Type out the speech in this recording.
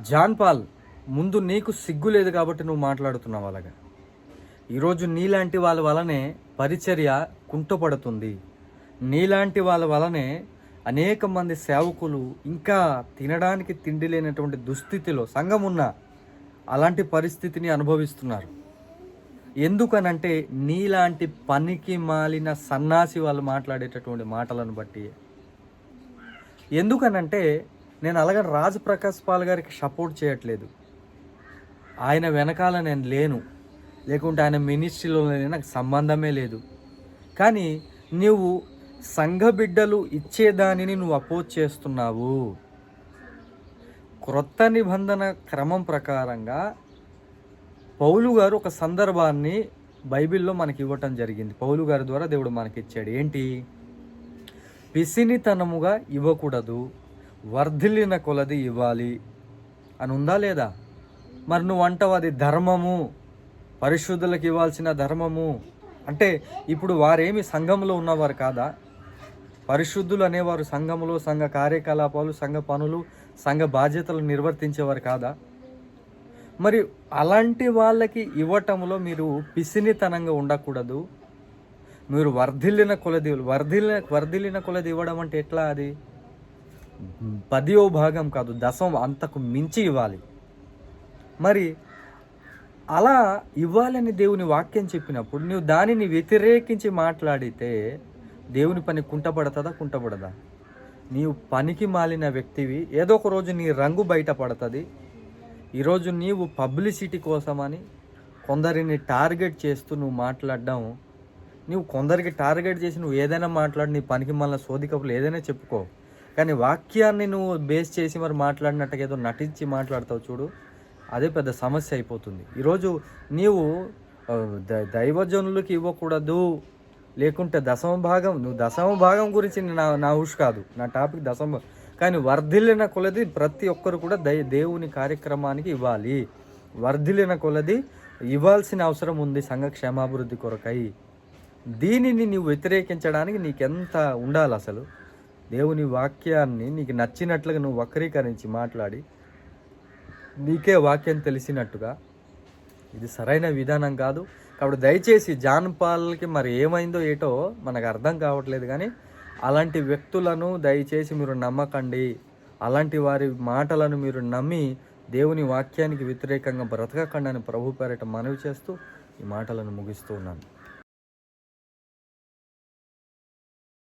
John Paul, ముందు నీకు సిగ్గు లేదు కాబట్టి నువ్వు మాట్లాడుతున్నావు అలాగా. ఈరోజు నీలాంటి వాళ్ళ వలనే పరిచర్య కుంటుపడుతుంది. నీలాంటి వాళ్ళ వలనే అనేక మంది సేవకులు ఇంకా తినడానికి తిండి లేనటువంటి దుస్థితిలో సంఘం ఉన్న అలాంటి పరిస్థితిని అనుభవిస్తున్నారు. ఎందుకనంటే నీలాంటి పనికి మాలిన సన్నాసి వాళ్ళు మాట్లాడేటటువంటి మాటలను బట్టి. ఎందుకనంటే నేను అలాగే రాజ్ ప్రకాష్ పాల్ గారికి సపోర్ట్ చేయట్లేదు. ఆయన వెనకాల నేను లేను, లేకుంటే ఆయన మినిస్ట్రీలో నాకు సంబంధమే లేదు. కానీ నువ్వు సంఘ బిడ్డలు ఇచ్చేదానిని నువ్వు అపోజ్ చేస్తున్నావు. క్రొత్త నిబంధన క్రమం ప్రకారంగా పౌలు గారు ఒక సందర్భాన్ని బైబిల్లో మనకి ఇవ్వటం జరిగింది. పౌలు గారి ద్వారా దేవుడు మనకి ఇచ్చాడు. ఏంటి? పిసినితనముగా ఇవ్వకూడదు, వర్ధిల్లిన కొలది ఇవ్వాలి అని ఉందా లేదా? మరి నువ్వు అంటావు అది ధర్మము, పరిశుద్ధులకు ఇవ్వాల్సిన ధర్మము. అంటే ఇప్పుడు వారేమి సంఘంలో ఉన్నవారు కాదా? పరిశుద్ధులు అనేవారు సంఘంలో సంఘ కార్యకలాపాలు, సంఘ పనులు, సంఘ బాధ్యతలు నిర్వర్తించేవారు కాదా? మరి అలాంటి వాళ్ళకి ఇవ్వటంలో మీరు పిసినితనంగా ఉండకూడదు. మీరు వర్ధిల్లిన కొలది ఇవ్వడం అంటే ఎట్లా? అది 10వ భాగం కాదు, 10వ అంతకు మించి ఇవ్వాలి. మరి అలా ఇవ్వాలని దేవుని వాక్యం చెప్పినప్పుడు నువ్వు దానిని వ్యతిరేకించి మాట్లాడితే దేవుని పని కుంటపడదా? నీవు పనికి మాలిన వ్యక్తివి. ఏదో ఒక రోజు నీ రంగు బయటపడుతుంది. ఈరోజు నీవు పబ్లిసిటీ కోసమని కొందరిని టార్గెట్ చేస్తూ నువ్వు మాట్లాడడం, నువ్వు కొందరికి టార్గెట్ చేసి నువ్వు ఏదైనా మాట్లాడి నీ పనికి మాలిన సోదికపులు ఏదైనా చెప్పుకో. కానీ వాక్యాన్ని నువ్వు బేస్ చేసి మరి మాట్లాడినట్టుగా ఏదో నటించి మాట్లాడతావు చూడు, అదే పెద్ద సమస్య అయిపోతుంది. ఈరోజు నీవు దైవజనులకి ఇవ్వకూడదు, లేకుంటే దశమ భాగం గురించి నా ఊష్ కాదు, నా టాపిక్ దశమ. కానీ వర్ధిల్లిన కొలది ప్రతి ఒక్కరు కూడా దేవుని కార్యక్రమానికి ఇవ్వాలి. వర్ధిల్లిన కొలది ఇవ్వాల్సిన అవసరం ఉంది సంఘ క్షేమాభివృద్ధి కొరకై. దీనిని నీవు వ్యతిరేకించడానికి నీకెంత ఉండాలి? అసలు దేవుని వాక్యాన్ని నీకు నచ్చినట్లుగా నువ్వు వక్రీకరించి మాట్లాడి నీకే వాక్యం తెలిసినట్టుగా, ఇది సరైన విధానం కాదు. కాబట్టి దయచేసి జాన్ పాల్కి మరి ఏమైందో ఏటో మనకు అర్థం కావట్లేదు. కానీ అలాంటి వ్యక్తులను దయచేసి మీరు నమ్మకండి. అలాంటి వారి మాటలను మీరు నమ్మి దేవుని వాక్యానికి వ్యతిరేకంగా బ్రతకకండి అని ప్రభు పేరిట మనవి చేస్తూ ఈ మాటలను ముగిస్తూ ఉన్నాను.